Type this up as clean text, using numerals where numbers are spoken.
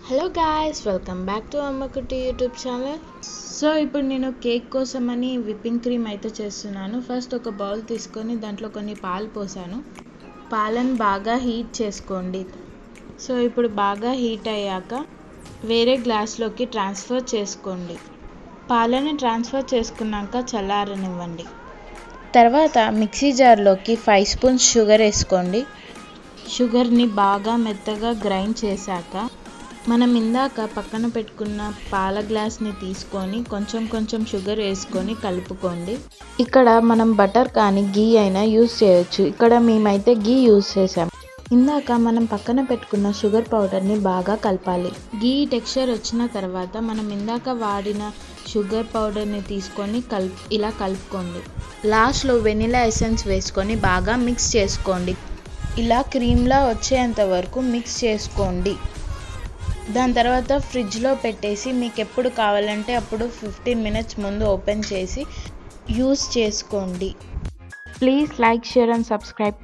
Hello guys, welcome back to Ammakuti YouTube channel. So ఇప్పుడు నేను cake కోసమని విప్పింగ్ క్రీమ్ అయితే చేస్తున్నాను. ఫస్ట్ ఒక బౌల్ తీసుకొని దాంట్లో కొన్ని పాలు పోసాను. పాలను బాగా హీట్ చేసుకోండి. సో ఇప్పుడు బాగా హీట్ అయ్యాక వేరే గ్లాస్లోకి ట్రాన్స్ఫర్ చేసుకోండి. పాలను ట్రాన్స్ఫర్ చేసుకున్నాక చల్లారనివ్వండి. తర్వాత మిక్సీ జార్లోకి 5 స్పూన్స్ షుగర్ వేసుకోండి. షుగర్ని బాగా మెత్తగా గ్రైండ్ చేశాక మనం ఇందాక పక్కన పెట్టుకున్న పాల గ్లాస్ని తీసుకొని కొంచెం షుగర్ వేసుకొని కలుపుకోండి. ఇక్కడ మనం బటర్ కానీ గీ అయినా యూస్ చేయొచ్చు. ఇక్కడ మేమైతే గీ యూస్ చేసాం. ఇందాక మనం పక్కన పెట్టుకున్న షుగర్ పౌడర్ని బాగా కలపాలి. గీ టెక్స్చర్ వచ్చిన తర్వాత మనం ఇందాక వాడిన షుగర్ పౌడర్ని తీసుకొని ఇలా కలుపుకోండి. లాస్ట్లో వెనిలా ఎసెన్స్ వేసుకొని బాగా మిక్స్ చేసుకోండి. ఇలా క్రీమ్లా వచ్చేంత వరకు మిక్స్ చేసుకోండి. దాని తర్వాత ఫ్రిడ్జ్లో పెట్టేసి మీకు ఎప్పుడు కావాలంటే అప్పుడు 15 మినిట్స్ ముందు ఓపెన్ చేసి యూస్ చేసుకోండి. Please like, share and subscribe.